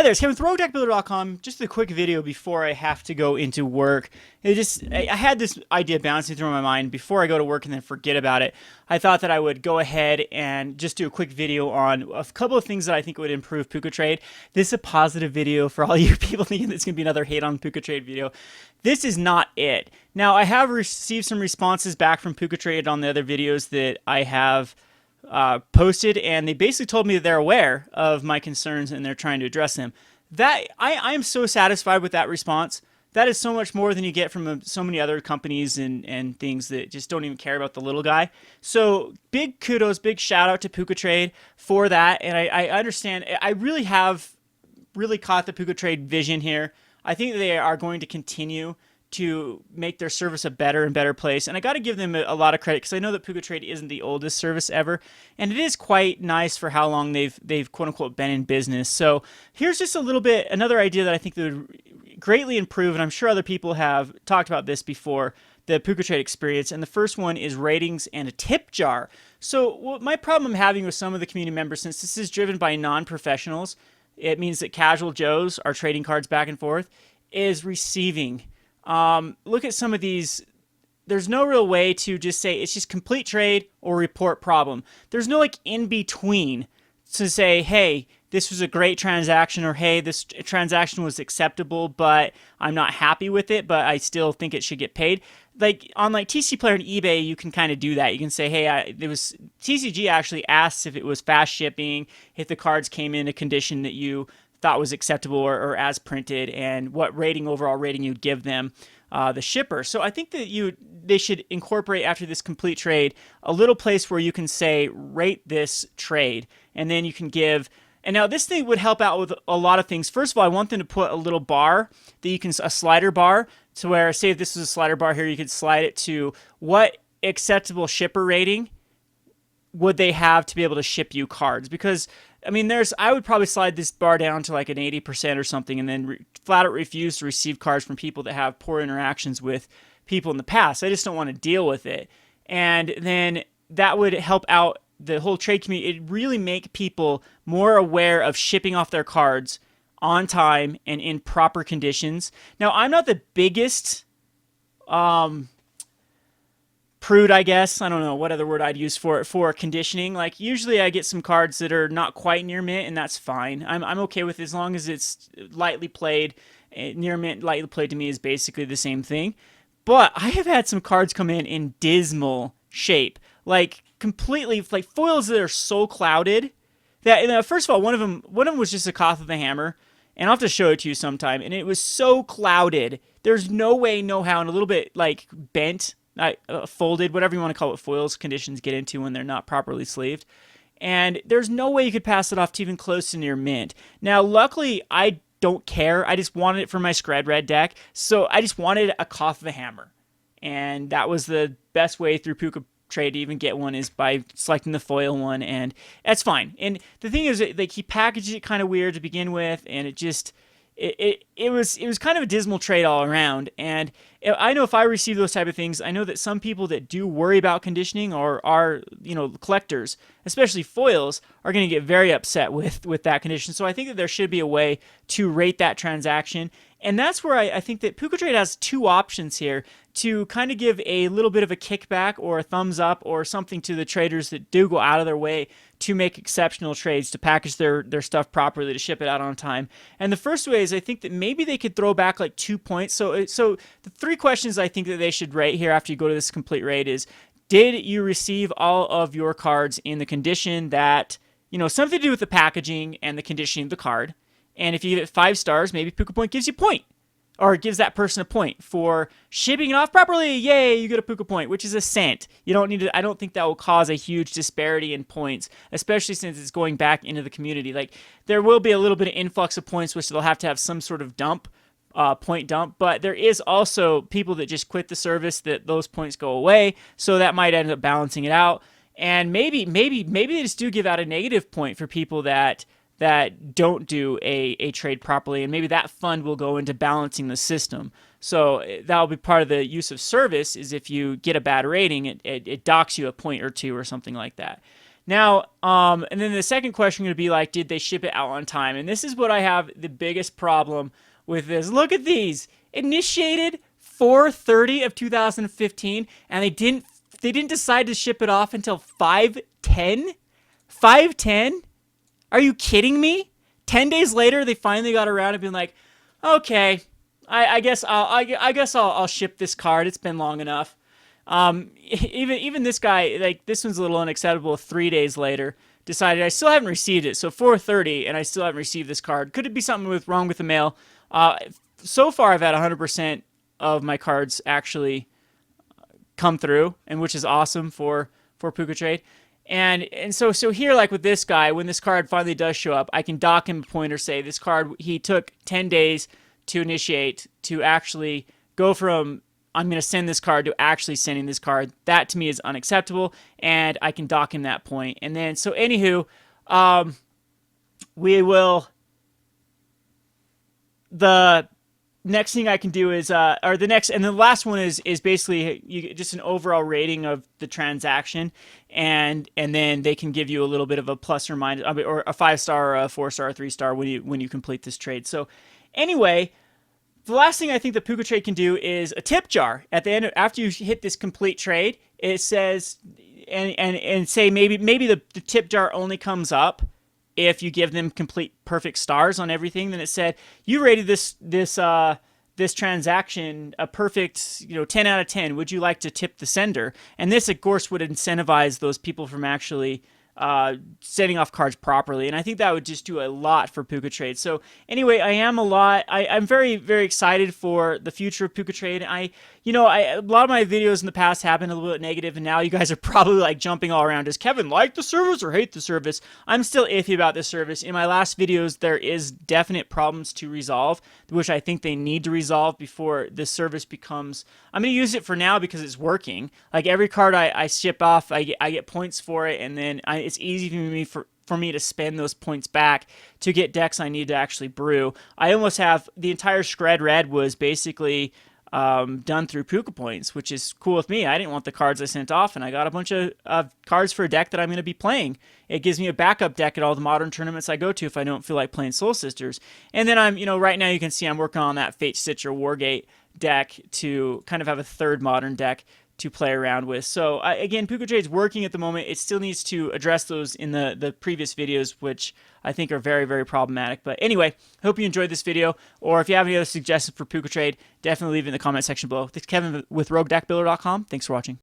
there, it's Kevin with RogueDeckBuilder.com. Just a quick video before I have to go into work. I had this idea bouncing through my mind before I go to work and then forget about it. I thought that I would go ahead and just do a quick video on a couple of things that I think would improve Puca Trade. This is a positive video for all you people thinking it's going to be another hate on Puca Trade video. This is not it. Now, I have received some responses back from Puca Trade on the other videos that I have posted, and they basically told me that they're aware of my concerns and they're trying to address them. That I am so satisfied with that response. That is so much more than you get from so many other companies and things that just don't even care about the little guy. So big kudos, big shout out to Puca Trade for that. And I understand. I really have really caught the Puca Trade vision here. I think they are going to continue to make their service a better and better place. And I got to give them a lot of credit because I know that Puca Trade isn't the oldest service ever, and it is quite nice for how long they've quote unquote been in business. So here's just a little bit, another idea that I think that would greatly improve, and I'm sure other people have talked about this before, the Puca Trade experience. And the first one is ratings and a tip jar. So my problem I'm having with some of the community members, since this is driven by non-professionals, it means that casual Joes are trading cards back and forth, is receiving. Look at some of these. There's no real way to just say it's just complete trade or report problem. There's no like in between to say, hey, this was a great transaction, or hey, this transaction was acceptable, but I'm not happy with it, but I still think it should get paid. Like on like TCG Player and eBay, you can kind of do that. You can say, hey, it was TCG actually asks if it was fast shipping, if the cards came in a condition that you thought was acceptable or as printed, and what overall rating you'd give them, the shipper. So I think that they should incorporate, after this complete trade, a little place where you can say rate this trade, and then you can give. And now this thing would help out with a lot of things. First of all, I want them to put a little bar that you can, a slider bar, to where, say if this is a slider bar here, you could slide it to what acceptable shipper rating would they have to be able to ship you cards. Because I mean, I would probably slide this bar down to like an 80% or something, and then flat out refuse to receive cards from people that have poor interactions with people in the past. I just don't want to deal with it. And then that would help out the whole trade community. It'd really make people more aware of shipping off their cards on time and in proper conditions. Now, I'm not the biggest prude, I guess. I don't know what other word I'd use for conditioning. Like, usually I get some cards that are not quite near mint, and that's fine. I'm okay with it as long as it's lightly played. Near mint, lightly played to me is basically the same thing. But I have had some cards come in dismal shape. Like, completely, like foils that are so clouded that, first of all, one of them was just a Koth of the Hammer, and I'll have to show it to you sometime, and it was so clouded. There's no way, no how, and a little bit, like, bent, folded, whatever you want to call it, foils conditions get into when they're not properly sleeved. And there's no way you could pass it off to even close to near mint. Now, luckily, I don't care. I just wanted it for my Scred Red deck, so I just wanted a Koth of the Hammer. And that was the best way through Puca Trade to even get one, is by selecting the foil one, and that's fine. And the thing is, like, he packaged it kind of weird to begin with, and it just... It was kind of a dismal trade all around. And I know if I receive those type of things, I know that some people that do worry about conditioning, or are, collectors, especially foils, are going to get very upset with that condition. So I think that there should be a way to rate that transaction. And that's where I think that Puca Trade has two options here to kind of give a little bit of a kickback or a thumbs up or something to the traders that do go out of their way to make exceptional trades, to package their stuff properly, to ship it out on time. And the first way is, I think that maybe they could throw back like 2 points. So the three questions I think that they should rate here after you go to this complete rate is, did you receive all of your cards in the condition that, something to do with the packaging and the conditioning of the card? And if you give it 5 stars, maybe Puca Point gives you a point, or gives that person a point for shipping it off properly. Yay, you get a Puca Point, which is a cent. You don't need to. I don't think that will cause a huge disparity in points, especially since it's going back into the community. Like, there will be a little bit of influx of points, which they'll have to have some sort of dump, point dump. But there is also people that just quit the service that those points go away, so that might end up balancing it out. And maybe they just do give out a negative point for people that don't do a trade properly, and maybe that fund will go into balancing the system. So that'll be part of the use of service, is if you get a bad rating, it docks you a point or two or something like that. Now, and then the second question would be like, did they ship it out on time? And this is what I have the biggest problem with this. Look at these. Initiated 4:30 of 2015, and they didn't decide to ship it off until 5:10. 5:10? Are you kidding me? 10 days later, they finally got around to being like, okay, I guess I'll ship this card. It's been long enough. Even this guy, like this one's a little unacceptable. 3 days later, decided I still haven't received it. So 4:30, and I still haven't received this card. Could it be something wrong with the mail? So far, I've had 100% of my cards actually come through, and which is awesome for Puca Trade. And so here, like with this guy, when this card finally does show up, I can dock him a point or say this card, he took 10 days to initiate, to actually go from I'm going to send this card to actually sending this card. That to me is unacceptable, and I can dock him that point. And then, so anywho, we will, the next thing I can do is, or the next, and the last one is basically just an overall rating of the transaction, and then they can give you a little bit of a plus or minus, or a 5-star, or a 4-star, or 3-star when you complete this trade. So anyway, the last thing I think the Puca Trade can do is a tip jar at the end after you hit this complete trade. It says and say maybe the tip jar only comes up if you give them complete perfect stars on everything. Then it said you rated this transaction a perfect 10 out of 10. Would you like to tip the sender? And this of course would incentivize those people from actually setting off cards properly, and I think that would just do a lot for Puca Trade. So anyway, I'm very, very excited for the future of Puca Trade. A lot of my videos in the past have been a little bit negative, and now you guys are probably like jumping all around. Does Kevin like the service or hate the service? I'm still iffy about this service. In my last videos, there is definite problems to resolve, which I think they need to resolve before this service becomes. I'm going to use it for now because it's working. Like every card I ship off, I get points for it, and then it's easy for me to spend those points back to get decks I need to actually brew. I almost have the entire Shred Red was basically done through Puca points, which is cool with me. I didn't want the cards I sent off, and I got a bunch of cards for a deck that I'm going to be playing. It gives me a backup deck at all the modern tournaments I go to if I don't feel like playing Soul Sisters. And then right now you can see I'm working on that Fate Stitcher Wargate deck to kind of have a third modern deck to play around with. So again, Puca Trade's working at the moment. It still needs to address those in the previous videos, which I think are very, very problematic. But anyway, I hope you enjoyed this video, or if you have any other suggestions for Puca Trade, definitely leave it in the comment section below. This is Kevin with RogueDeckBuilder.com. Thanks for watching.